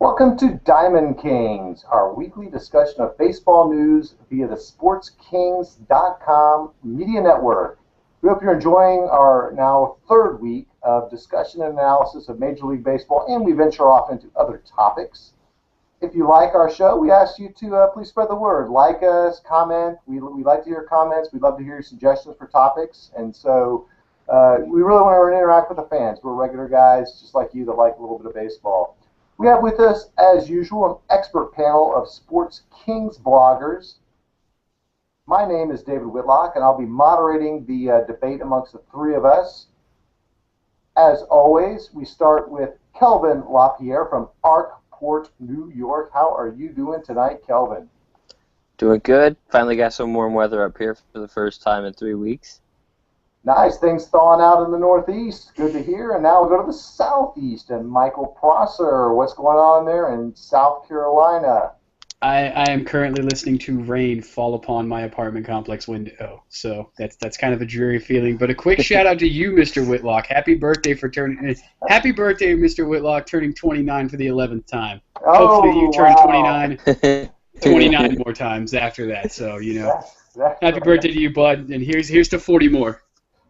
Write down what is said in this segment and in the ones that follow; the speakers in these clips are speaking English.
Welcome to Diamond Kings, our weekly discussion of baseball news via the SportsKings.com media network. We hope you're enjoying our now third week of discussion and analysis of Major League Baseball, and we venture off into other topics. If you like our show, we ask you to please spread the word. Like us, comment. We like to hear comments. We'd love to hear your suggestions for topics. And so we really want to interact with the fans. We're regular guys just like you that like a little bit of baseball. We have with us, as usual, an expert panel of Sports Kings bloggers. My name is David Whitlock, and I'll be moderating the debate amongst the three of us. As always, we start with Kelvin LaPierre from Arkport, New York. How are you doing tonight, Kelvin? Doing good. Finally got some warm weather up here for the first time in 3 weeks. Nice. Things thawing out in the Northeast. Good to hear. And now we'll go to the Southeast. And Michael Prosser, what's going on there in South Carolina? I am currently listening to rain fall upon my apartment complex window. So that's kind of a dreary feeling. But a quick shout out to you, Mr. Whitlock. Happy birthday, Mr. Whitlock, turning 29 for the 11th time. Hopefully you turn 29 more times after that. So, you know, happy birthday to you, bud. And here's to 40 more.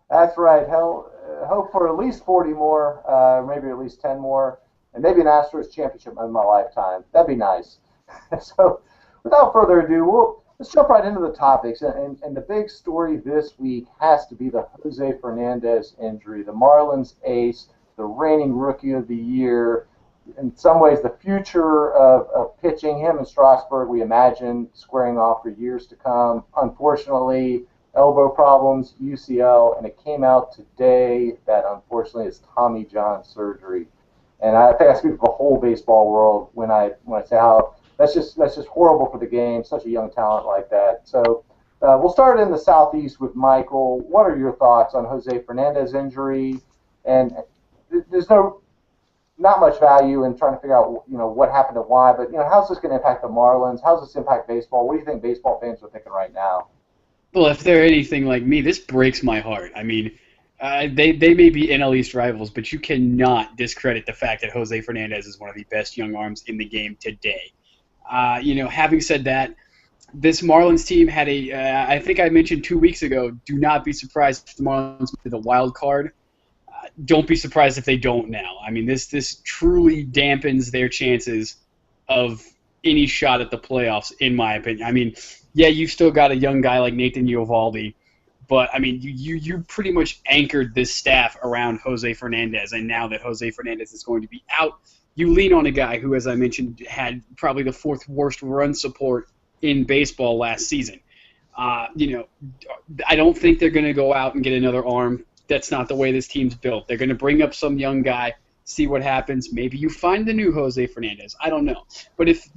That's right. Hope for at least 40 more, maybe at least 10 more, and maybe an Astros championship in my lifetime. That'd be nice. So, without further ado, let's jump right into the topics. And the big story this week has to be the Jose Fernandez injury. The Marlins ace, the reigning Rookie of the Year, in some ways the future of pitching. Him and Strasburg, we imagine, squaring off for years to come. Unfortunately, elbow problems, UCL, and it came out today that unfortunately is Tommy John surgery. And I think I speak for the whole baseball world when I say how that's just horrible for the game, such a young talent like that. So we'll start in the Southeast with Michael. What are your thoughts on Jose Fernandez injury? And there's not much value in trying to figure out what happened and why, but how's this going to impact the Marlins? How's this impact baseball? What do you think baseball fans are thinking right now? Well, if they're anything like me, this breaks my heart. I mean, they may be NL East rivals, but you cannot discredit the fact that Jose Fernandez is one of the best young arms in the game today. Having said that, this Marlins team had I think I mentioned 2 weeks ago, do not be surprised if the Marlins make the wild card. Don't be surprised if they don't now. I mean, this truly dampens their chances of any shot at the playoffs, in my opinion. I mean, yeah, you've still got a young guy like Nathan Eovaldi, but I mean, you pretty much anchored this staff around Jose Fernandez, and now that Jose Fernandez is going to be out, you lean on a guy who, as I mentioned, had probably the fourth worst run support in baseball last season. I don't think they're going to go out and get another arm. That's not the way this team's built. They're going to bring up some young guy, see what happens. Maybe you find the new Jose Fernandez. I don't know. But if,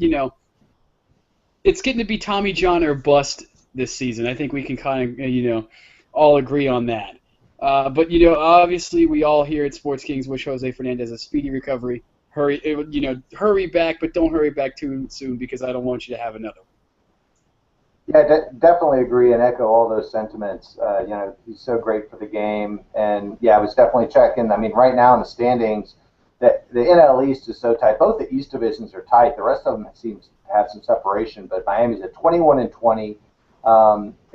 it's getting to be Tommy John or bust this season. I think we can kind of, all agree on that. But, obviously we all here at Sports Kings wish Jose Fernandez a speedy recovery. Hurry back, but don't hurry back too soon because I don't want you to have another. Yeah, definitely agree and echo all those sentiments. He's so great for the game. And, yeah, I was definitely checking. I mean, right now in the standings, the NL East is so tight. Both the East divisions are tight. The rest of them seems to have some separation, but Miami's at 21-20.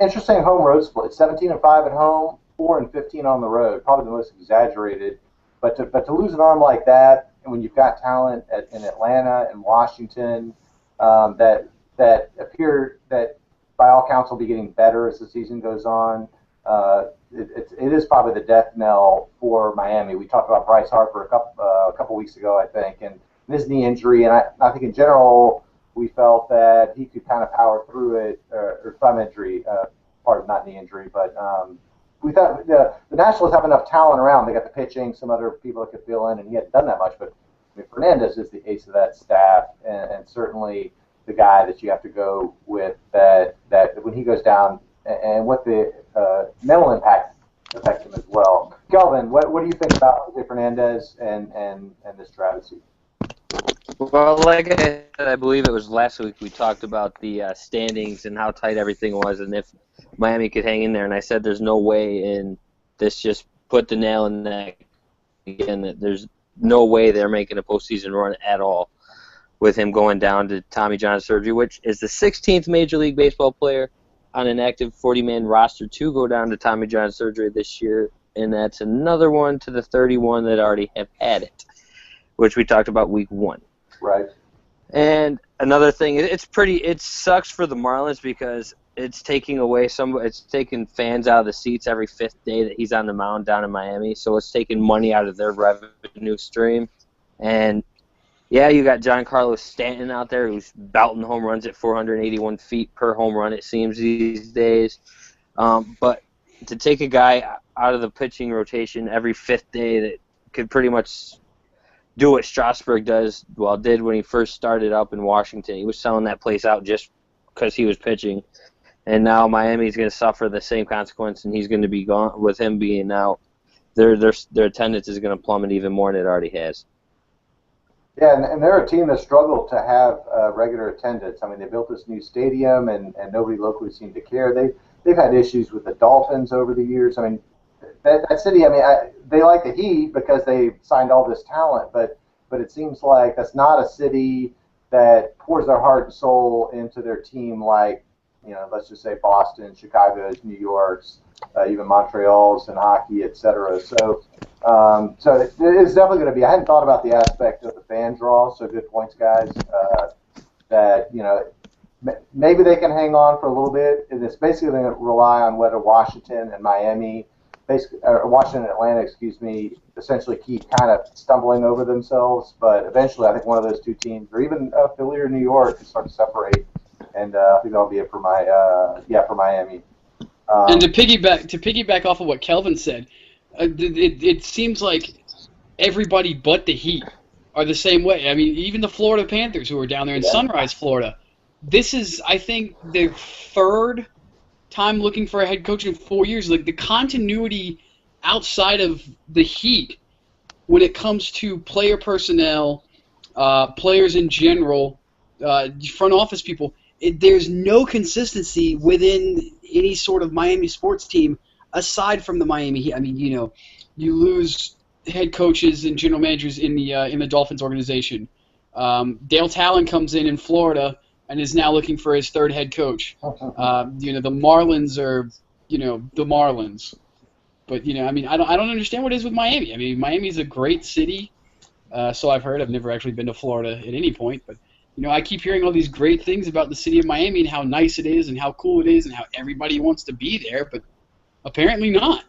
Interesting home road split: 17-5 at home, 4-15 on the road. Probably the most exaggerated. But to lose an arm like that, and when you've got talent in Atlanta and Washington, that appear that by all counts will be getting better as the season goes on. It is probably the death knell for Miami. We talked about Bryce Harper a couple weeks ago, I think, and his knee injury, and I think in general we felt that he could kind of power through it, or thumb injury, not knee injury, but we thought the Nationals have enough talent around. They got the pitching, some other people that could fill in, and he hadn't done that much, but I mean, Fernandez is the ace of that staff, and certainly the guy that you have to go with that when he goes down, and what the mental impact affects him as well. Kelvin, what do you think about Jose Fernandez and this travesty? Well, like I said, I believe it was last week we talked about the standings and how tight everything was and if Miami could hang in there. And I said there's no way, and this just put the nail in the neck again, that there's no way they're making a postseason run at all. with him going down to Tommy John surgery, which is the 16th Major League Baseball player on an active 40-man roster to go down to Tommy John surgery this year, and that's another one to the 31 that already have had it, which we talked about week 1. Right. And another thing, it sucks for the Marlins because it's taking fans out of the seats every 5th day that he's on the mound down in Miami, so it's taking money out of their revenue stream. And yeah, you got Giancarlo Stanton out there who's belting home runs at 481 feet per home run, it seems, these days. But to take a guy out of the pitching rotation every 5th day that could pretty much do what Strasburg did when he first started up in Washington. He was selling that place out just because he was pitching. And now Miami's going to suffer the same consequence, and he's going to be gone. With him being out, their attendance is going to plummet even more than it already has. Yeah, and they're a team that struggled to have regular attendance. I mean, they built this new stadium, and nobody locally seemed to care. They've had issues with the Dolphins over the years. I mean, that city, I mean, they like the Heat because they signed all this talent, but it seems like that's not a city that pours their heart and soul into their team like, let's just say Boston, Chicago's, New York's, even Montreal's in hockey, et cetera. So it's definitely going to be. I hadn't thought about the aspect of the fan draw. So good points, guys. That maybe they can hang on for a little bit, and it's basically going to rely on whether Washington and Miami, Washington and Atlanta, essentially keep kind of stumbling over themselves. But eventually, I think one of those two teams, or even Philly or New York, can start to separate. And I think that'll be it for for Miami. And to piggyback off of what Kelvin said, it seems like everybody but the Heat are the same way. I mean, even the Florida Panthers, who are down there in Sunrise, Florida. This is, I think, their 3rd time looking for a head coach in 4 years. Like, the continuity outside of the Heat when it comes to player personnel, players in general, front office people, there's no consistency within any sort of Miami sports team aside from the Miami Heat. I mean, you lose head coaches and general managers in the Dolphins organization. Dale Talon comes in Florida and is now looking for his 3rd head coach. The Marlins are, the Marlins. But, I mean, I don't understand what it is with Miami. I mean, Miami's a great city, so I've heard. I've never actually been to Florida at any point, but I keep hearing all these great things about the city of Miami and how nice it is and how cool it is and how everybody wants to be there, but apparently not.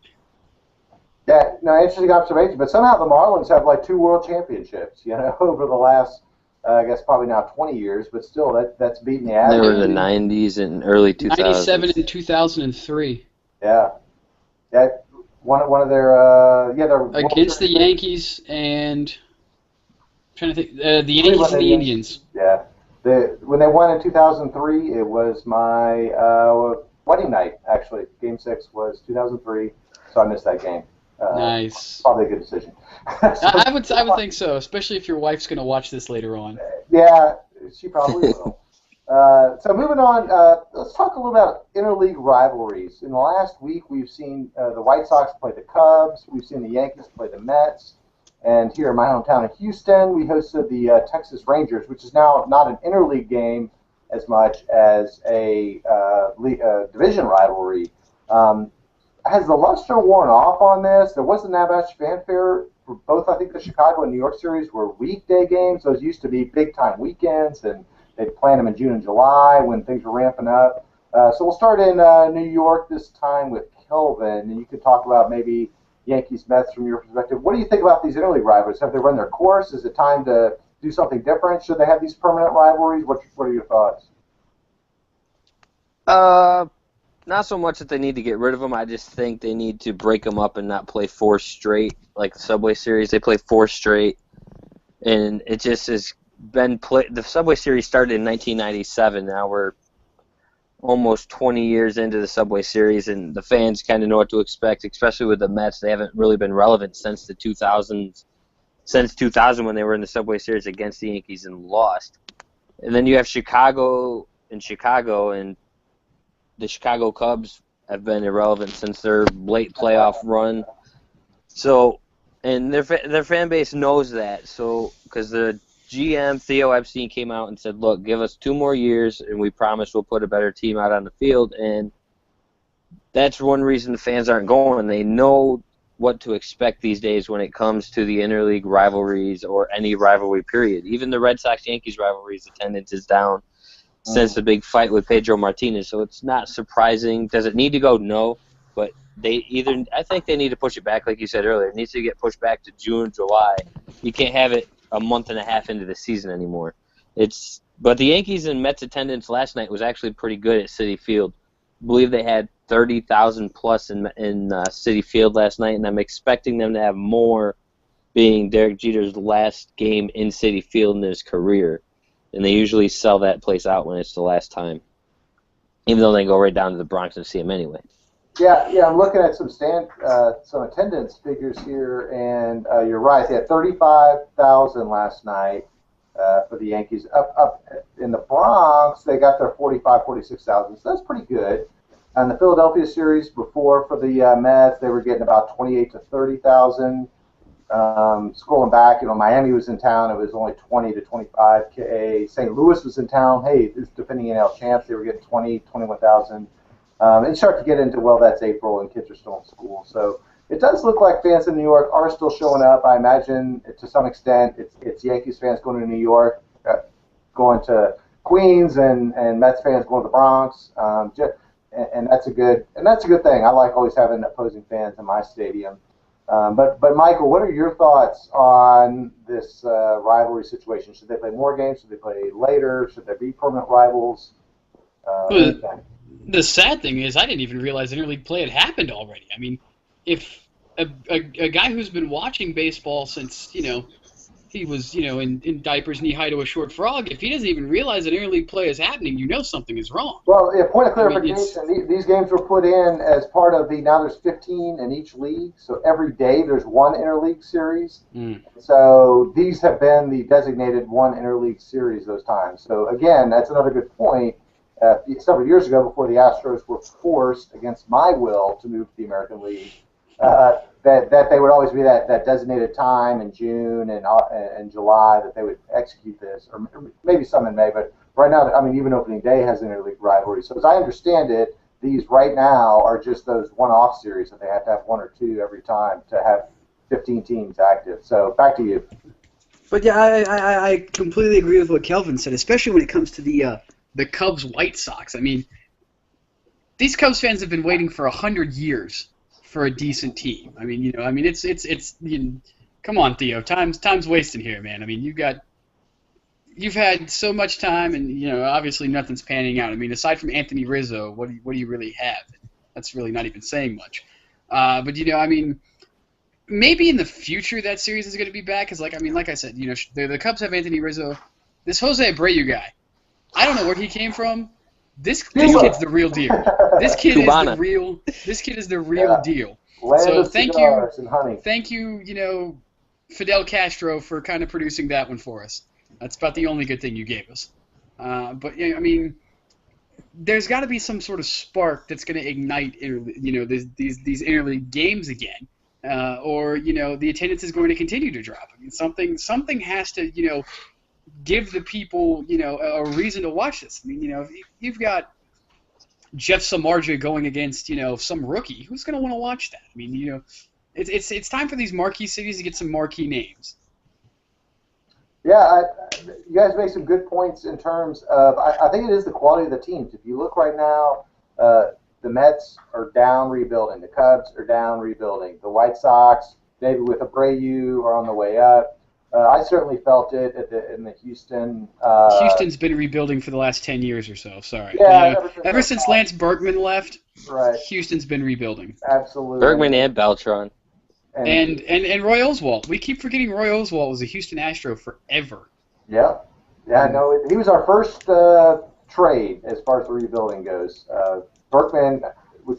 Yeah, no, interesting observation. But somehow the Marlins have like 2 world championships, over the last, I guess probably now 20 years, but still that's beating the average. They were in the 90s and early 2000s. 97 and 2003. Yeah. Yeah, one of their, they're against the Yankees and... trying to think, the Yankees and the Indians. Yeah. When they won in 2003, it was my wedding night, actually. Game 6 was 2003, so I missed that game. Nice. Probably a good decision. I would think so, especially if your wife's going to watch this later on. Yeah, she probably will. So moving on, let's talk a little about interleague rivalries. In the last week, we've seen the White Sox play the Cubs. We've seen the Yankees play the Mets. And here in my hometown of Houston, we hosted the Texas Rangers, which is now not an interleague game as much as a division rivalry. Has the luster worn off on this? There wasn't that much fanfare for both. I think the Chicago and New York series were weekday games. Those used to be big-time weekends, and they'd plan them in June and July when things were ramping up. So we'll start in New York this time with Kelvin, and you could talk about maybe Yankees, Mets from your perspective. What do you think about these interleague rivalries? Have they run their course? Is it time to do something different? Should they have these permanent rivalries? What are your thoughts? Not so much that they need to get rid of them. I just think they need to break them up and not play 4 straight. Like the Subway Series, they play 4 straight. And it just has been played. The Subway Series started in 1997. Now we're almost 20 years into the Subway Series, and the fans kind of know what to expect, especially with the Mets. They haven't really been relevant since the 2000s, since 2000 when they were in the Subway Series against the Yankees and lost. And then you have Chicago, and the Chicago Cubs have been irrelevant since their late playoff run. So, and their fan base knows that. So, because the GM Theo Epstein came out and said, look, give us 2 more years, and we promise we'll put a better team out on the field. And that's one reason the fans aren't going. They know what to expect these days when it comes to the interleague rivalries or any rivalry period. Even the Red Sox-Yankees rivalries attendance is down since the big fight with Pedro Martinez, so it's not surprising. Does it need to go? No, but I think they need to push it back, like you said earlier. It needs to get pushed back to June, July. You can't have it a month and a half into the season anymore. But the Yankees and Mets attendance last night was actually pretty good at Citi Field. I believe they had 30,000 plus in Citi Field last night, and I'm expecting them to have more, being Derek Jeter's last game in Citi Field in his career. And they usually sell that place out when it's the last time, even though they go right down to the Bronx and see him anyway. Yeah, I'm looking at some attendance figures here, and you're right. They had 35,000 last night for the Yankees. Up in the Bronx, they got their 46,000. So that's pretty good. And the Philadelphia series before for the Mets, they were getting about 28 to 30,000. Scrolling back, Miami was in town. It was only 20 to 25K. St. Louis was in town. Hey, this defending NL champs. They were getting 20, 21,000. And you start to get into, that's April and kids are still in school. So it does look like fans in New York are still showing up. I imagine to some extent it's Yankees fans going to New York, going to Queens, and Mets fans going to the Bronx. And that's a good thing. I like always having opposing fans in my stadium. But Michael, what are your thoughts on this rivalry situation? Should they play more games? Should they play later? Should there be permanent rivals? The sad thing is I didn't even realize interleague play had happened already. I mean, if a guy who's been watching baseball since, he was, in diapers knee-high to a short frog, if he doesn't even realize that interleague play is happening, something is wrong. Well, point of clarification, these games were put in as part of now there's 15 in each league, so every day there's one interleague series. So these have been the designated one interleague series those times. So again, that's another good point. Several years ago, before the Astros were forced against my will to move to the American League, that they would always be that designated time in June and July that they would execute this, or maybe some in May. But right now, even opening day has interleague rivalry. So as I understand it, these right now are just those one-off series that they have to have 1 or 2 every time to have 15 teams active. So back to you. But yeah, I completely agree with what Kelvin said, especially when it comes to the Cubs White Sox. I mean, these Cubs fans have been waiting for 100 years for a decent team. I mean, it's come on, Theo. Time's wasting here, man. I mean, you've had so much time, and obviously nothing's panning out. I mean, aside from Anthony Rizzo, what do you really have? That's really not even saying much. But maybe in the future that series is going to be back, because like I said, the Cubs have Anthony Rizzo. This Jose Abreu guy, I don't know where he came from. This kid's the real deal. This kid is the real deal. So thank you, Fidel Castro, for kind of producing that one for us. That's about the only good thing you gave us. But there's got to be some sort of spark that's going to ignite, these interleague games again, or the attendance is going to continue to drop. I mean, something has to, give the people, a reason to watch this. I mean, if you've got Jeff Samardzija going against, some rookie, who's going to want to watch that? I mean, it's time for these marquee cities to get some marquee names. Yeah, you guys make some good points in terms of, I think it is the quality of the teams. If you look right now, the Mets are down rebuilding. The Cubs are down rebuilding. The White Sox, maybe with Abreu, are on the way up. I certainly felt it in the Houston. Houston's been rebuilding for the last 10 years or so. Sorry. Yeah, ever since Lance Berkman left, right. Houston's been rebuilding. Absolutely. Bergman and Beltran. And Roy Oswalt. We keep forgetting Roy Oswalt was a Houston Astro forever. Yeah. Yeah, no, he was our first trade as far as the rebuilding goes. Berkman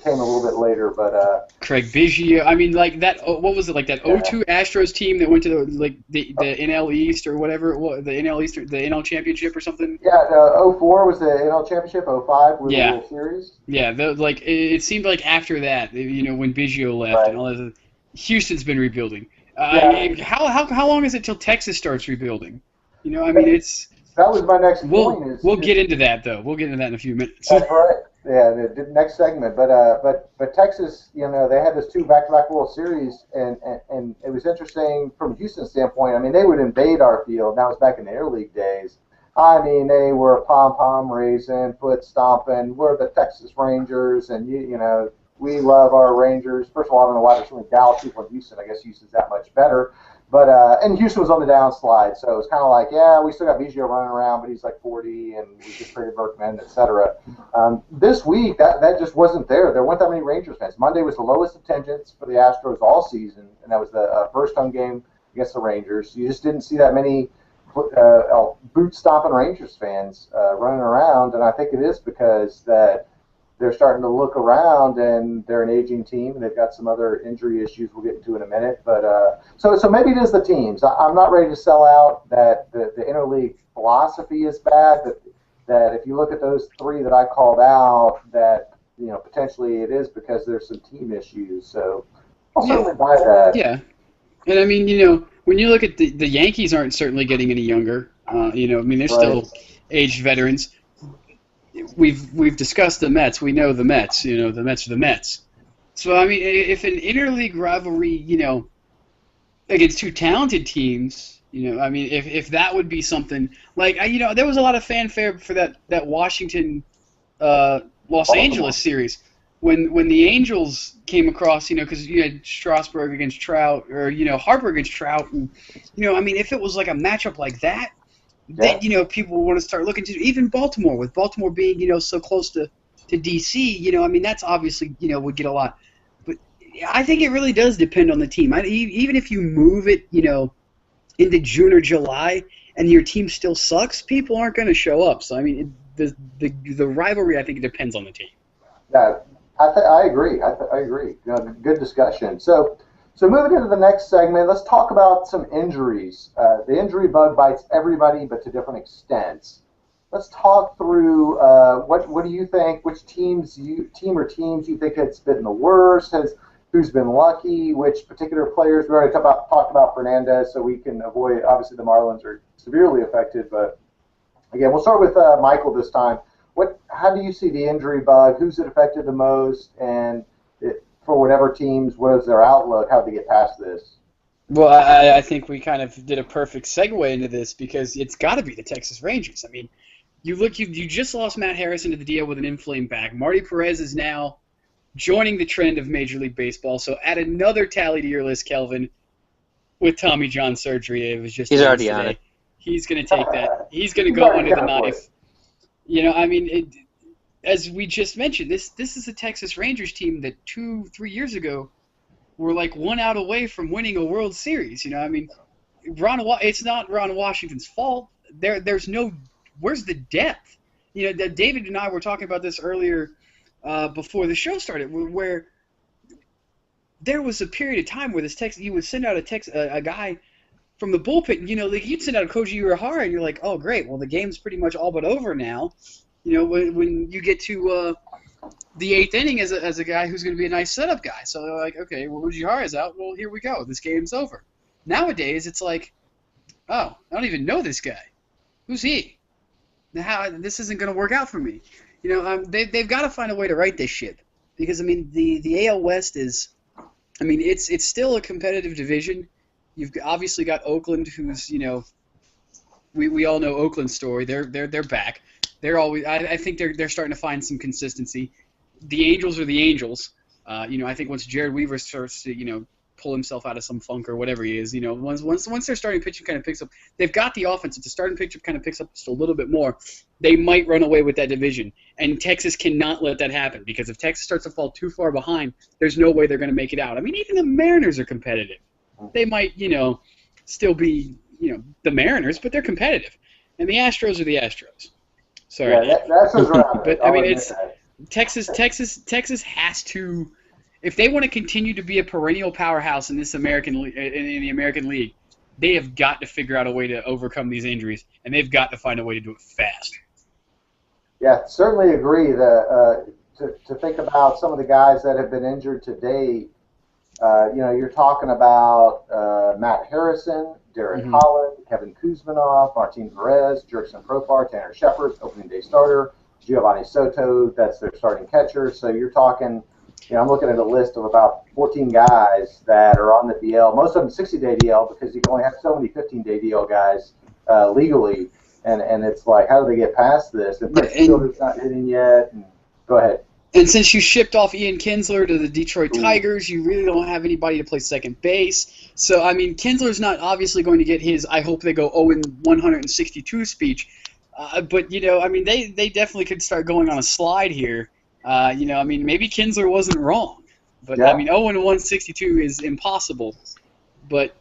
came a little bit later, but Craig Biggio. I mean, like that. What was it like that? 02 Astros team that went to the NL East or whatever it was, the NL East, the NL Championship or something. Yeah, 04 was the NL Championship. 05 was the World Series. Yeah, it seemed like after that, when Biggio left and all that, Houston's been rebuilding. How long is it till Texas starts rebuilding? You know, I mean, it's That was my next point. We'll get into that though. We'll get into that in a few minutes. That's right. Yeah, the next segment. But Texas, you know, they had this 2 back-to-back World Series, and it was interesting from a Houston standpoint. I mean, they would invade our field. That was back in the Interleague days. I mean, they were pom-pom raising, foot stomping. We're the Texas Rangers, and you know, we love our Rangers. First of all, I don't know why there's so many Dallas people in Houston. I guess Houston's that much better. But and Houston was on the downslide, so it was kind of like, yeah, we still got Biggio running around, but he's like 40, and we just traded Berkman, etc. This week, that just wasn't there. There weren't that many Rangers fans. Monday was the lowest attendance for the Astros all season, and that was the first home game against the Rangers. You just didn't see that many boot-stomping Rangers fans running around, and I think it is because that they're starting to look around, and they're an aging team, and they've got some other injury issues we'll get into in a minute. But so maybe it is the teams. I'm not ready to sell out that the interleague philosophy is bad. That if you look at those 3 that I called out, that you know potentially it is because there's some team issues. So I'll certainly buy that. Yeah, and I mean, you know, when you look at the Yankees aren't certainly getting any younger. You know, I mean, they're still aged veterans. We've discussed the Mets. We know the Mets. You know, the Mets are the Mets. So I mean, if an interleague rivalry, you know, against 2 talented teams, you know, I mean, if that would be something like, you know, there was a lot of fanfare for that Washington Los Angeles series when the Angels came across, you know, because you had Strasburg against Trout, or you know, Harper against Trout, and you know, I mean, if it was like a matchup like that. Then, you know, people want to start looking to even Baltimore, with Baltimore being, you know, so close to D.C., you know, I mean, that's obviously, you know, would get a lot. But I think it really does depend on the team. Even if you move it, you know, into June or July and your team still sucks, people aren't going to show up. So, I mean, the rivalry, I think it depends on the team. Yeah, I agree. I agree. You know, good discussion. So moving into the next segment, let's talk about some injuries. The injury bug bites everybody, but to different extents. Let's talk through what do you think? Which team or teams you think has been the worst? Who's been lucky? Which particular players? We already talked about Fernandez, so we can avoid. Obviously, the Marlins are severely affected, but again, we'll start with Michael this time. How do you see the injury bug? Who's it affected the most? And for whatever teams, what is their outlook? How do they get past this? Well, I think we kind of did a perfect segue into this because it's got to be the Texas Rangers. I mean, you just lost Matt Harrison to the DL with an inflamed back. Marty Perez is now joining the trend of Major League Baseball. So add another tally to your list, Kelvin, with Tommy John surgery. It was just he's already on it. He's going to take that. He's going to go under the knife. You know, I mean, as we just mentioned, this is a Texas Rangers team that 2-3 years ago were like 1 out away from winning a World Series. You know, I mean, it's not Ron Washington's fault. There's no where's the depth? You know, David and I were talking about this earlier before the show started, where there was a period of time where you would send out a guy from the bullpen. You know, like you'd send out a Koji Uehara, and you're like, oh great, well the game's pretty much all but over now. You know, when you get to the 8th inning as a guy who's going to be a nice setup guy. So they're like, okay, well, Ujihara's out. Well, here we go. This game's over. Nowadays, it's like, oh, I don't even know this guy. Who's he? This isn't going to work out for me. You know, they've got to find a way to right this ship. Because, I mean, the AL West is, I mean, it's still a competitive division. You've obviously got Oakland, who's, you know, we all know Oakland's story. They're back. They're always. I think they're starting to find some consistency. The Angels are the Angels. You know, I think once Jared Weaver starts to, you know, pull himself out of some funk or whatever he is, you know, once their starting pitching kind of picks up, they've got the offense. If the starting pitcher kind of picks up just a little bit more, they might run away with that division. And Texas cannot let that happen, because if Texas starts to fall too far behind, there's no way they're going to make it out. I mean, even the Mariners are competitive. They might, you know, still be, you know, the Mariners, but they're competitive. And the Astros are the Astros. Sorry. Yeah, that's around. But I mean, it's Texas has to, if they want to continue to be a perennial powerhouse in this in the American League, they have got to figure out a way to overcome these injuries, and they've got to find a way to do it fast. Yeah, certainly agree. To think about some of the guys that have been injured today, You're talking about Matt Harrison, Derek Holland, Kevin Kuzmanov, Martin Perez, Jurickson Profar, Tanner Shepard, opening day starter, Giovanni Soto, that's their starting catcher. So you're talking, I'm looking at a list of about 14 guys that are on the DL, most of them 60-day DL because you can only have so many 15-day DL guys legally. And it's like, how do they get past this? And Brett Fielder's not hitting yet. And go ahead. And since you shipped off Ian Kinsler to the Detroit Tigers, you really don't have anybody to play second base. So, I mean, Kinsler's not obviously going to get his I hope they go 0-162 speech. But, they definitely could start going on a slide here. Maybe Kinsler wasn't wrong. But, yeah. 0-162 is impossible. But,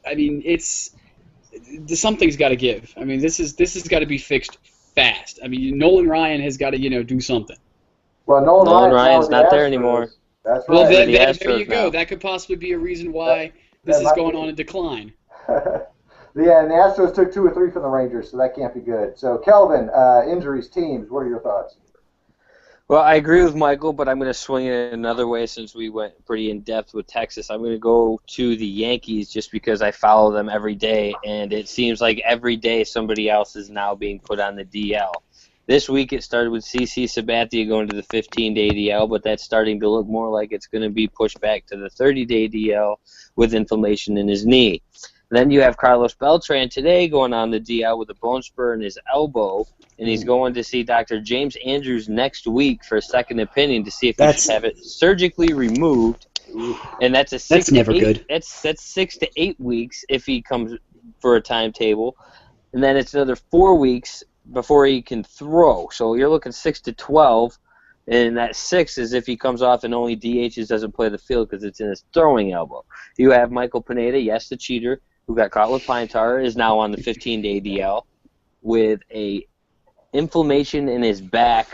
something's got to give. This has got to be fixed fast. Nolan Ryan has got to, do something. Well, Nolan Ryan's not there anymore. That's right. Well, there you go. Now. That could possibly be a reason why this is going on a decline. And the Astros took 2 or 3 from the Rangers, so that can't be good. So, Kelvin, injuries, teams, what are your thoughts? Well, I agree with Michael, but I'm going to swing it another way since we went pretty in-depth with Texas. I'm going to go to the Yankees just because I follow them every day, and it seems like every day somebody else is now being put on the DL. This week it started with CC Sabathia going to the 15-day DL, but that's starting to look more like it's going to be pushed back to the 30-day DL with inflammation in his knee. Then you have Carlos Beltran today going on the DL with a bone spur in his elbow, and he's going to see Dr. James Andrews next week for a second opinion to see if he should have it surgically removed. And that's good. That's 6 to 8 weeks if he comes for a timetable, and then it's another 4 weeks before he can throw. So you're looking 6 to 12, and that 6 is if he comes off and only DHs, doesn't play the field because it's in his throwing elbow. You have Michael Pineda, yes, the cheater, who got caught with pine tar, is now on the 15-day DL with a inflammation in his back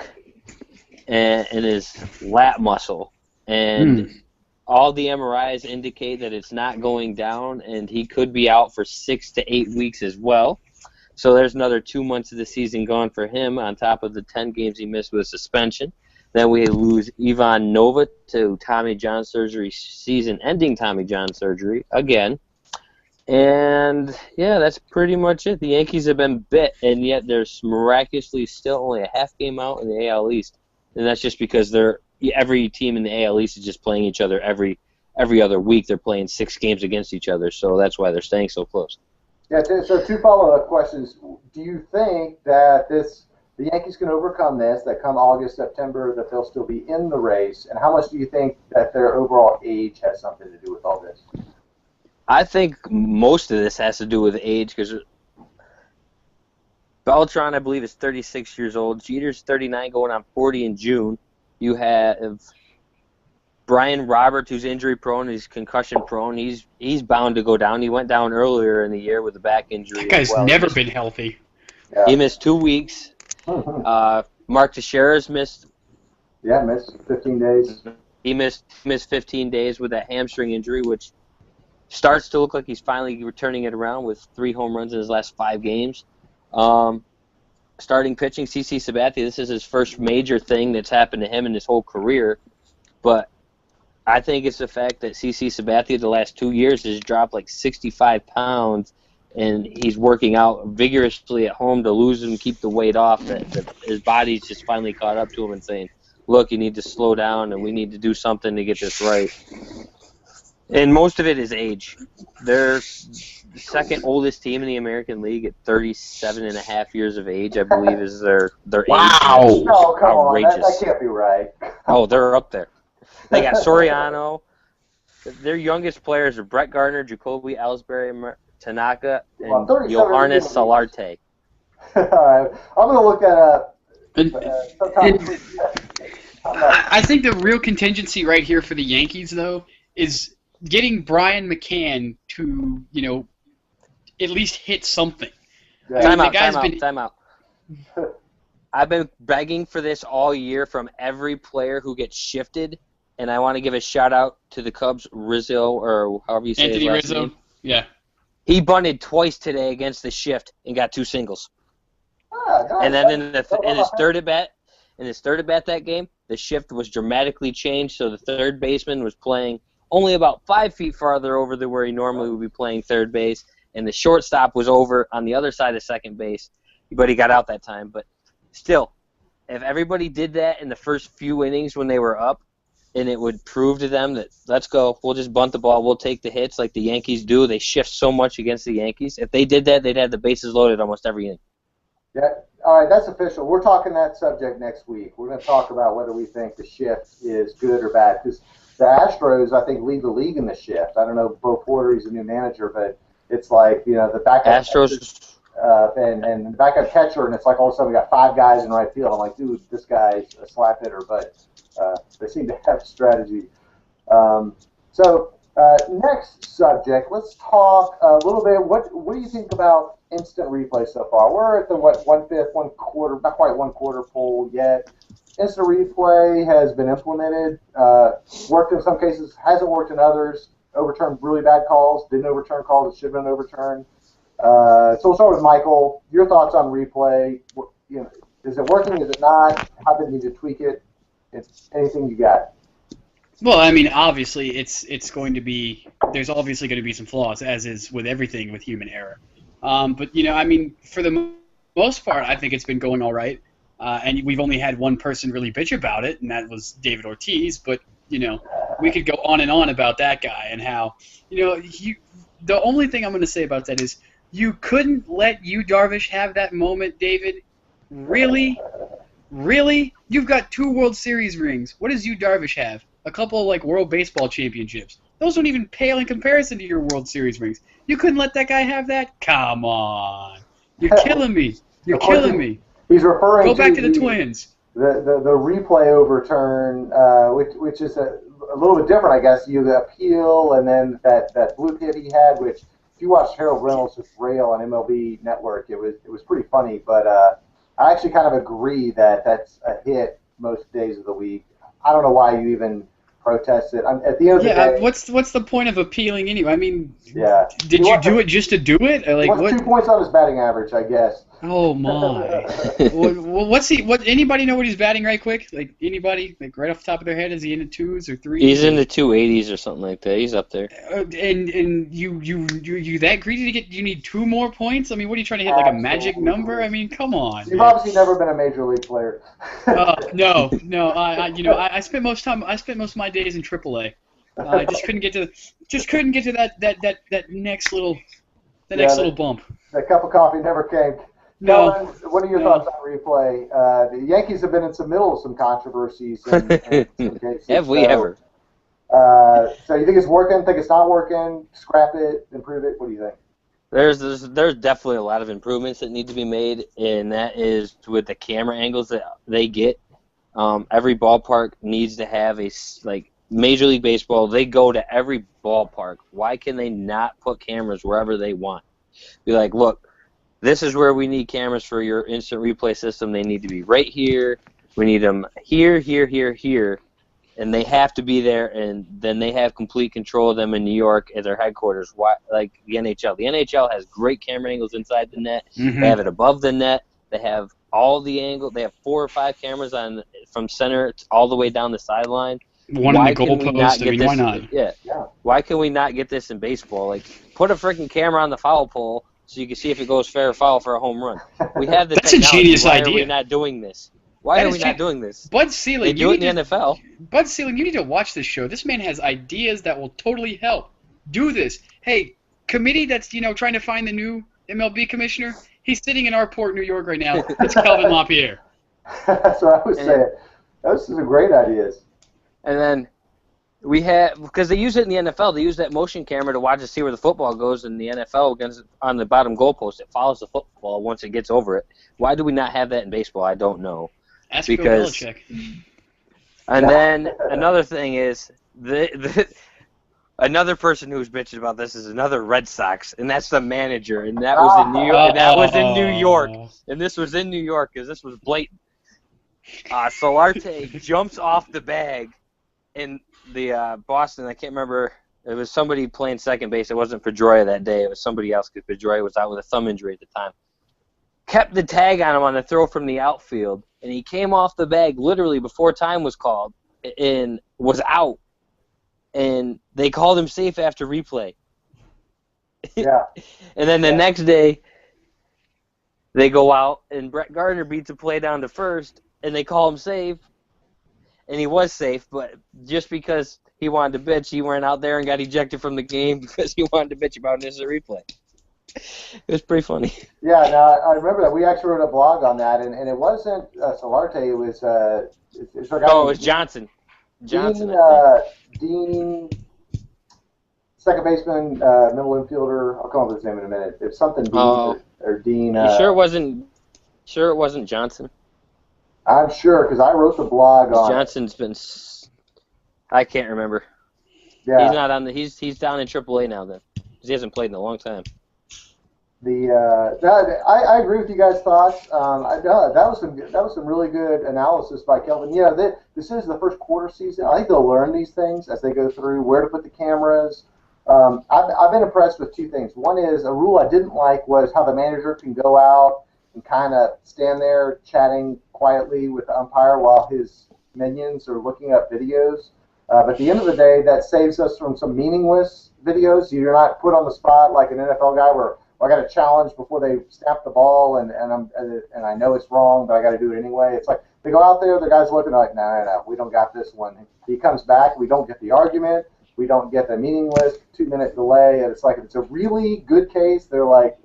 and in his lat muscle. And all the MRIs indicate that it's not going down, and he could be out for 6 to 8 weeks as well. So there's another 2 months of the season gone for him on top of the 10 games he missed with suspension. Then we lose Ivan Nova to Tommy John surgery, season-ending Tommy John surgery again. And, yeah, that's pretty much it. The Yankees have been bit, and yet they're miraculously still only a half game out in the AL East. And that's just because every team in the AL East is just playing each other every other week. They're playing 6 games against each other, so that's why they're staying so close. Yeah, so 2 follow-up questions. Do you think that the Yankees can overcome this, that come August, September, that they'll still be in the race? And how much do you think that their overall age has something to do with all this? I think most of this has to do with age because Beltran, I believe, is 36 years old. Jeter's 39, going on 40 in June. You have Brian Roberts, who's injury-prone, he's concussion-prone. He's bound to go down. He went down earlier in the year with a back injury. That guy's never been healthy. Yeah. He missed 2 weeks. Mark Teixeira's missed 15 days. He missed 15 days with a hamstring injury, which starts to look like he's finally returning it around with 3 home runs in his last 5 games. Starting pitching, CC Sabathia, this is his first major thing that's happened to him in his whole career. But I think it's the fact that CC Sabathia the last 2 years has dropped like 65 pounds, and he's working out vigorously at home to lose and keep the weight off. That his body's just finally caught up to him and saying, look, you need to slow down, and we need to do something to get this right. And most of it is age. They're the second oldest team in the American League at 37.5 years of age, I believe, is their age. Wow! No, come outrageous. on, that can't be right. Oh, they're up there. They got Soriano. Their youngest players are Brett Gardner, Jacoby Ellsbury, Tanaka, and Yohannes Solarte. All right, I'm going to look that up. I think the real contingency right here for the Yankees, though, is getting Brian McCann to, at least hit something. Yeah. Time out. I've been begging for this all year from every player who gets shifted, and I want to give a shout-out to the Cubs, Rizzo, or however you say Anthony his last Rizzo. name. Yeah. He bunted twice today against the shift and got 2 singles. Nice. And then in his third at bat that game, the shift was dramatically changed, so the third baseman was playing only about 5 feet farther over than where he normally would be playing third base, and the shortstop was over on the other side of second base, but he got out that time. But still, if everybody did that in the first few innings when they were up, and it would prove to them that, let's go, we'll just bunt the ball, we'll take the hits like the Yankees do. They shift so much against the Yankees. If they did that, they'd have the bases loaded almost every inning. Yeah. All right, that's official. We're talking that subject next week. We're going to talk about whether we think the shift is good or bad, because the Astros, I think, lead the league in the shift. I don't know, Bo Porter, he's a new manager, but it's like, the backup Astros and the backup catcher, and it's like all of a sudden we got 5 guys in right field. I'm like, dude, this guy's a slap hitter, but they seem to have a strategy. Next subject, let's talk a little bit. What do you think about instant replay so far? We're at the one quarter, not quite 1/4 poll yet. Instant replay has been implemented, worked in some cases, hasn't worked in others. Overturned really bad calls, didn't overturn calls that should have been overturned. So we'll start with Michael. Your thoughts on replay? Is it working? Is it not? How did you need to tweak it? Anything you got? Well, I mean, obviously, it's going to be, there's obviously going to be some flaws, as is with everything with human error. But, I mean, for the most part, I think it's been going all right. And we've only had one person really bitch about it, and that was David Ortiz. But, we could go on and on about that guy and how, the only thing I'm going to say about that is you couldn't let Yu Darvish have that moment, David. Really? Really? You've got 2 World Series rings. What does Yu Darvish have? A couple of, World Baseball Championships. Those don't even pale in comparison to your World Series rings. You couldn't let that guy have that? Come on. You're killing me. You're killing me. He's referring Go back to the Twins. The replay overturn, which is a little bit different, I guess. You appeal, and then that blue hit he had, which if you watched Harold Reynolds just rail on MLB Network, it was pretty funny. But I actually kind of agree that that's a hit most days of the week. I don't know why you even protest it. At the end of the day, what's the point of appealing anyway? I mean, yeah. Did you do it just to do it? Or what? 2 points on his batting average, I guess. Oh my! What? Anybody know what he's batting right quick? Anybody? Right off the top of their head, is he in the 2s or 3s? He's in the 280s or something like that. He's up there. And you that greedy to get? You need 2 more points? I mean, what are you trying to hit? Like a magic number? I mean, come on. You've obviously never been a major league player. No. I spent most of my days in AAA. I just couldn't get to that next little bump. That cup of coffee never came. No. Kellen, what are your thoughts on replay? The Yankees have been in the middle of some controversies. In some cases, have we ever? So you think it's working? Think it's not working? Scrap it, improve it. What do you think? There's definitely a lot of improvements that need to be made, and that is with the camera angles that they get. Every ballpark needs to have Major League Baseball. They go to every ballpark. Why can they not put cameras wherever they want? Be like, look, this is where we need cameras for your instant replay system. They need to be right here. We need them here, here, here, here. And they have to be there, and then they have complete control of them in New York at their headquarters, like the NHL. The NHL has great camera angles inside the net. Mm-hmm. They have it above the net. They have all the angles. They have 4 or 5 cameras from center all the way down the sideline. One in the goalpost. Why not? Yeah. Why can we not get this in baseball? Put a freaking camera on the foul pole so you can see if it goes fair or foul for a home run. We have the That's technology. a genius Why idea. are we not doing this? Why are we not doing this? Bud Selig, they do it in the NFL. Bud Selig, you need to watch this show. This man has ideas that will totally help. Do this. Hey, committee that's trying to find the new MLB commissioner. He's sitting in our port, New York, right now. It's Calvin LaPierre. That's what I was saying. Those are great ideas. And then we have, because they use it in the NFL, they use that motion camera to watch to see where the football goes in the NFL on the bottom goalpost. It follows the football once it gets over it. Why do we not have that in baseball? I don't know. Ask Bill Belichick. And then another thing is, another person who's bitching about this is another Red Sox, and that's the manager, and that was in New York. And that was in New York, and this was in New York because this was blatant. Solarte jumps off the bag in the Boston. I can't remember. It was somebody playing second base. It wasn't Pedroia that day. It was somebody else because Pedroia was out with a thumb injury at the time. Kept the tag on him on the throw from the outfield, and he came off the bag literally before time was called and was out. and they called him safe after replay. Yeah. And then the next day, they go out, and Brett Gardner beats a play down to first, and they call him safe, and he was safe, but just because he wanted to bitch, he went out there and got ejected from the game because he wanted to bitch about an instant replay. It was pretty funny. Yeah, no, I remember that. We actually wrote a blog on that, and it wasn't Solarte. It was it's a guy Oh, it was Johnson. Dean, second baseman, middle infielder. I'll come up with his name in a minute. It's something Dean or Dean. You sure it wasn't? Sure, it wasn't Johnson. I'm sure because I wrote the blog on. Johnson's been. I can't remember. Yeah. He's not on the. He's down in AAA now then, because he hasn't played in a long time. I agree with you guys' thoughts. That was some really good analysis by Kelvin. Yeah, this is the first quarter season. I think they'll learn these things as they go through, where to put the cameras. I've been impressed with two things. One is a rule I didn't like was how the manager can go out and kind of stand there chatting quietly with the umpire while his minions are looking up videos. But at the end of the day, that saves us from some meaningless videos. You're not put on the spot like an NFL guy where I got a challenge before they snap the ball, and I know it's wrong, but I got to do it anyway. It's like they go out there, the guy's looking like, no, we don't got this one. He comes back, we don't get the argument, we don't get the meaningless 2-minute delay, and it's like if it's a really good case, they're like,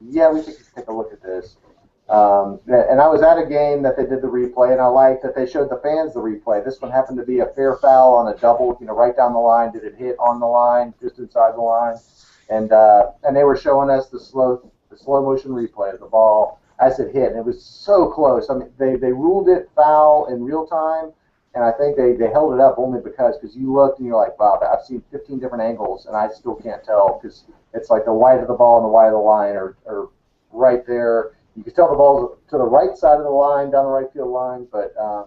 yeah, we should take a look at this. And I was at a game that they did the replay, and I liked that they showed the fans the replay. This one happened to be a fair foul on a double, right down the line. Did it hit on the line, just inside the line? And they were showing us the slow motion replay of the ball as it hit, and it was so close. I mean, they ruled it foul in real time, and I think they held it up only because you looked and you're like, wow, I've seen 15 different angles, and I still can't tell because it's like the white of the ball and the white of the line are right there. You can tell the ball's to the right side of the line, down the right field line, but I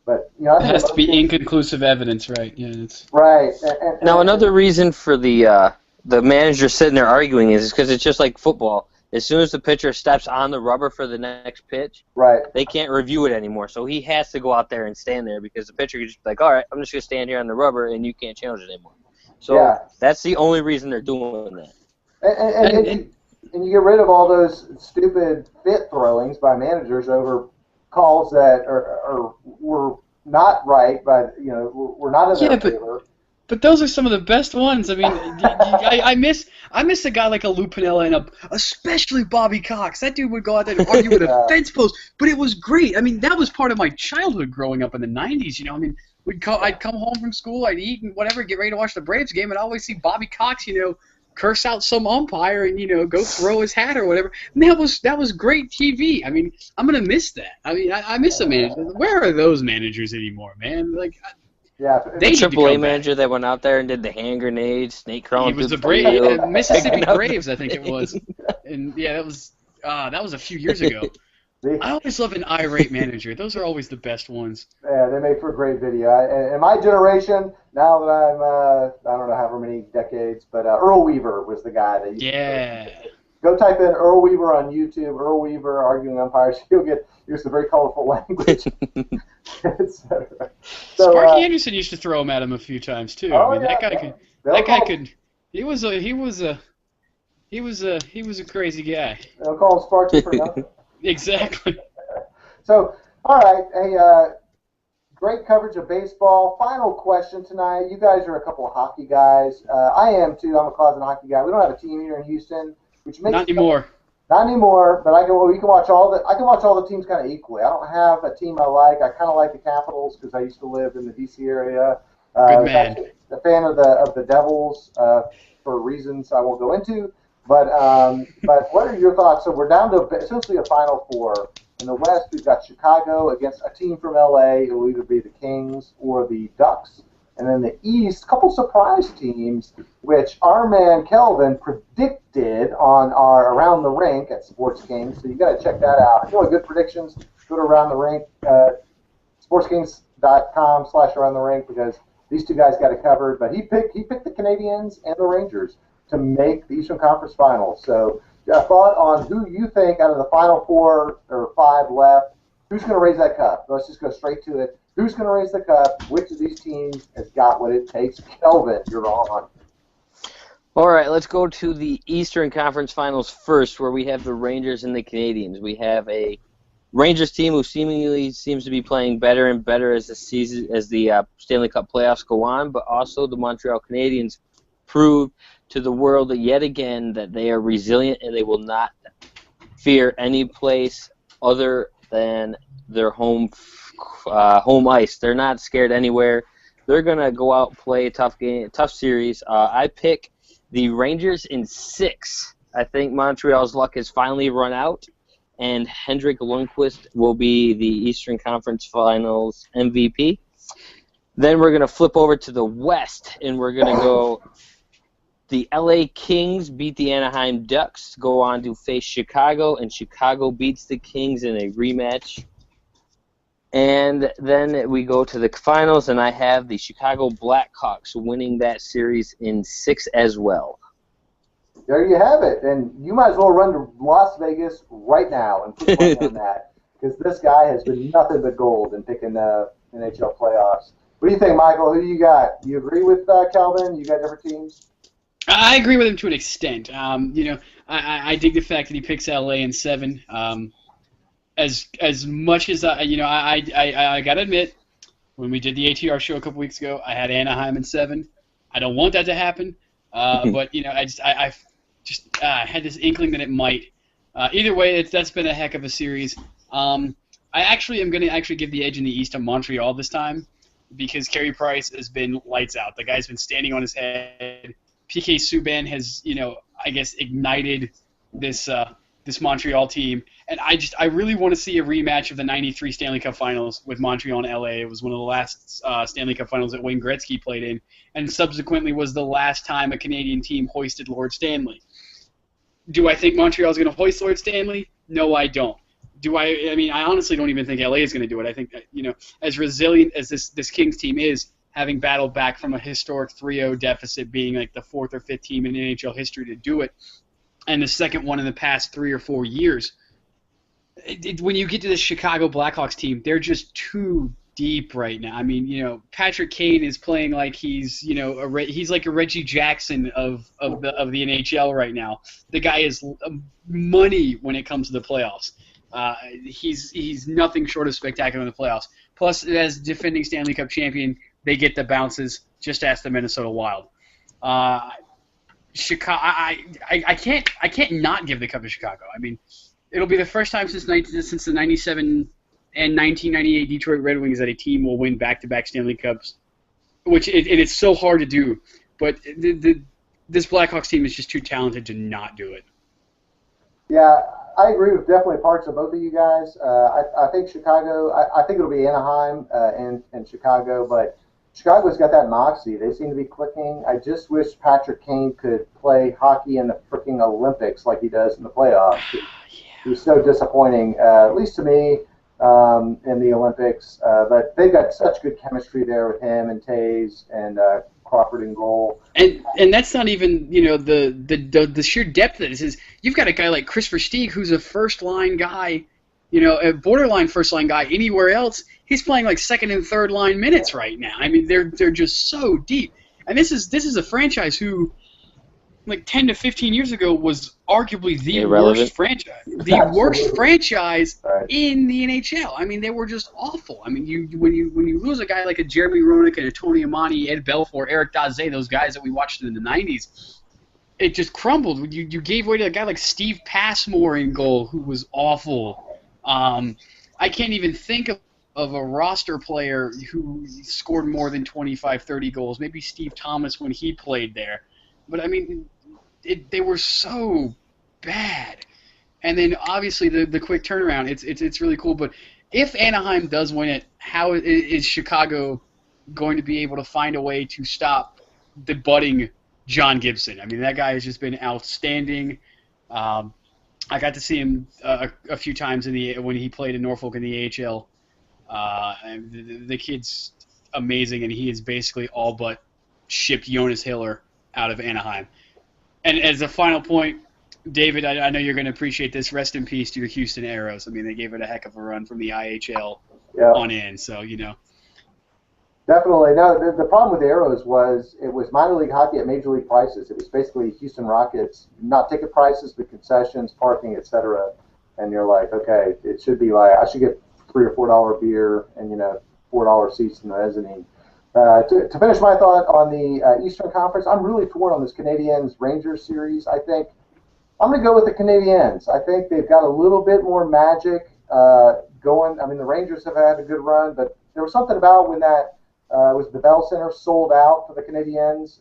think it has to be inconclusive evidence, right? Yeah, it's right. Now another reason for the manager sitting there arguing is because it's just like football. As soon as the pitcher steps on the rubber for the next pitch, right, they can't review it anymore. So he has to go out there and stand there because the pitcher could just be like, all right, I'm just going to stand here on the rubber and you can't challenge it anymore. So that's the only reason they're doing that. And you get rid of all those stupid fit throwings by managers over calls that were not right, were not in their favor. But those are some of the best ones. I mean, I miss a guy like a Lou Piniella and especially Bobby Cox. That dude would go out there and argue with a fence post, but it was great. I mean, that was part of my childhood growing up in the '90s. I mean, I'd come home from school, I'd eat and whatever, get ready to watch the Braves game, and I'd always see Bobby Cox, curse out some umpire and go throw his hat or whatever. And that was great TV. I mean, I'm gonna miss that. I mean, I miss the managers. Where are those managers anymore, man? Like. Yeah, the AAA manager that went out there and did the hand grenades, snake crawling. He was the Mississippi Braves, I think it was, and yeah, that was a few years ago. I always love an irate manager. Those are always the best ones. Yeah, they make for a great video. In my generation, now that I'm I don't know how many decades, but Earl Weaver was the guy that used to go type in Earl Weaver on YouTube, Earl Weaver arguing umpires. You'll get some very colorful language, etc. So, Sparky Anderson used to throw him at him a few times too. I mean, that guy could. He was a crazy guy. They'll call him Sparky for nothing. Exactly. So, all right, hey, great coverage of baseball. Final question tonight. You guys are a couple of hockey guys. I am too. I'm a closet hockey guy. We don't have a team here in Houston. Which makes Not anymore. Not anymore, but I can watch all the teams kind of equally. I don't have a team I like. I kind of like the Capitals because I used to live in the DC area. Good man. A fan of the Devils for reasons I won't go into. But what are your thoughts? So we're down to essentially a Final Four. In the West, we've got Chicago against a team from LA. It will either be the Kings or the Ducks. And then the East, a couple surprise teams, which our man Kelvin predicted on our Around the Rink at Sports Kings. So you got to check that out. If you want good predictions, go to Around the Rink, sportskings.com/Around the Rink, because these two guys got it covered. But he picked the Canadiens and the Rangers to make the Eastern Conference Finals. So a thought on who you think out of the Final 4 or 5 left, who's going to raise that cup? Let's just go straight to it. Who's going to raise the cup? Which of these teams has got what it takes? Kelvin, you're on. All right, let's go to the Eastern Conference Finals first, where we have the Rangers and the Canadiens. We have a Rangers team who seemingly seems to be playing better and better as the Stanley Cup playoffs go on, but also the Montreal Canadiens proved to the world that yet again that they are resilient and they will not fear any place other than their home ice. They're not scared anywhere. They're gonna go out and play a tough series. I pick the Rangers in 6. I think Montreal's luck has finally run out, and Henrik Lundqvist will be the Eastern Conference Finals MVP. Then we're going to flip over to the West, and we're going to go the LA Kings beat the Anaheim Ducks, go on to face Chicago, and Chicago beats the Kings in a rematch. And then we go to the finals, and I have the Chicago Blackhawks winning that series in 6 as well. There you have it. And you might as well run to Las Vegas right now and put money on that, because this guy has been nothing but gold in picking the NHL playoffs. What do you think, Michael? Who do you got? Do you agree with Calvin? You got different teams? I agree with him to an extent. I dig the fact that he picks LA in 7. As much as I gotta admit, when we did the ATR show a couple weeks ago, I had Anaheim in 7. I don't want that to happen, but I had this inkling that it might. Either way, that's been a heck of a series. I actually am going to give the edge in the East to Montreal this time, because Carey Price has been lights out. The guy's been standing on his head. PK Subban has, I guess, ignited this Montreal team, and I really want to see a rematch of the '93 Stanley Cup Finals with Montreal and LA. It was one of the last Stanley Cup Finals that Wayne Gretzky played in, and subsequently was the last time a Canadian team hoisted Lord Stanley. Do I think Montreal's going to hoist Lord Stanley? No, I don't. I honestly don't even think LA is going to do it. I think that, as resilient as this Kings team is, having battled back from a historic 3-0 deficit, being like the 4th or 5th team in NHL history to do it, and the second one in the past 3 or 4 years, when you get to this Chicago Blackhawks team, they're just too deep right now. I mean, Patrick Kane is playing like he's he's like a Reggie Jackson of the NHL right now. The guy is money when it comes to the playoffs. He's nothing short of spectacular in the playoffs. Plus, as defending Stanley Cup champion, they get the bounces. Just ask the Minnesota Wild. Chicago. I can't not give the cup to Chicago. I mean, it'll be the first time since the '97 and 1998 Detroit Red Wings that a team will win back-to-back Stanley Cups, which it's so hard to do. But this Blackhawks team is just too talented to not do it. Yeah, I agree with definitely parts of both of you guys. I think Chicago. I think it'll be Anaheim and Chicago, but Chicago's got that moxie. They seem to be clicking. I just wish Patrick Kane could play hockey in the freaking Olympics like he does in the playoffs. Yeah. He's so disappointing, at least to me, in the Olympics. But they've got such good chemistry there with him and Taves and Crawford in goal. And that's not even the sheer depth of this is. You've got a guy like Chris Versteeg, who's a first-line guy, a borderline first-line guy anywhere else. He's playing like second and third line minutes right now. I mean, they're just so deep. And this is a franchise who, like 10 to 15 years ago, was arguably the worst franchise, in the NHL. I mean, they were just awful. I mean, when you lose a guy like a Jeremy Roenick and a Tony Amani, Ed Belfour, Eric Daze, those guys that we watched in the '90s, it just crumbled. You gave way to a guy like Steve Passmore in goal, who was awful. I can't even think of a roster player who scored more than 25, 30 goals. Maybe Steve Thomas when he played there. But, I mean, they were so bad. And then, obviously, the quick turnaround, it's really cool. But if Anaheim does win it, how is Chicago going to be able to find a way to stop the budding John Gibson? I mean, that guy has just been outstanding. I got to see him a few times when he played in Norfolk in the AHL. The kid's amazing, and he is basically all but shipped Jonas Hiller out of Anaheim. And as a final point, David, I know you're going to appreciate this. Rest in peace to your Houston Aeros. I mean, they gave it a heck of a run from the IHL on in. So, Definitely. No, the problem with the Arrows was it was minor league hockey at major league prices. It was basically Houston Rockets, not ticket prices, but concessions, parking, etc. And you're like, okay, it should be like I should get $3 or $4 beer and $4 seats in the mezzanine. To finish my thought on the Eastern Conference, I'm really torn on this Canadiens Rangers series. I think I'm going to go with the Canadiens. I think they've got a little bit more magic going. I mean, the Rangers have had a good run, but there was something about when that was the Bell Center sold out for the Canadiens,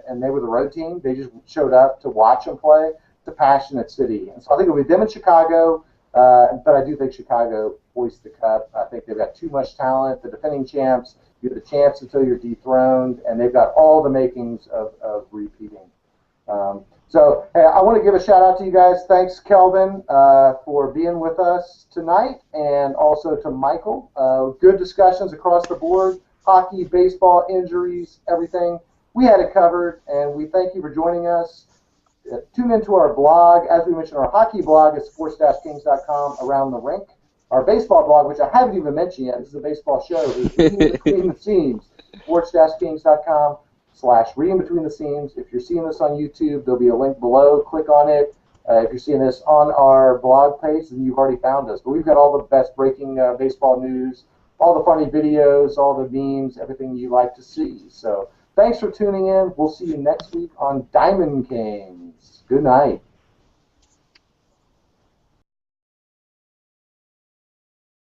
and they were the road team. They just showed up to watch them play. It's a passionate city, and so I think it'll be them in Chicago. But I do think Chicago hoists the cup. I think they've got too much talent. The defending champs, you're the champs until you're dethroned, and they've got all the makings of repeating. So, hey, I want to give a shout out to you guys. Thanks, Kelvin, for being with us tonight, and also to Michael. Good discussions across the board. Hockey, baseball, injuries, everything. We had it covered, and we thank you for joining us. Tune into our blog. As we mentioned, our hockey blog is sports-kings.com, Around the Rink. Our baseball blog, which I haven't even mentioned yet, this is a baseball show, is Reading Between the Seams, sports-kings.com/Reading Between the Seams. If you're seeing this on YouTube, there'll be a link below. Click on it. If you're seeing this on our blog page, then you've already found us. But we've got all the best breaking baseball news, all the funny videos, all the memes, everything you like to see. So thanks for tuning in. We'll see you next week on Diamond Kings. Good night.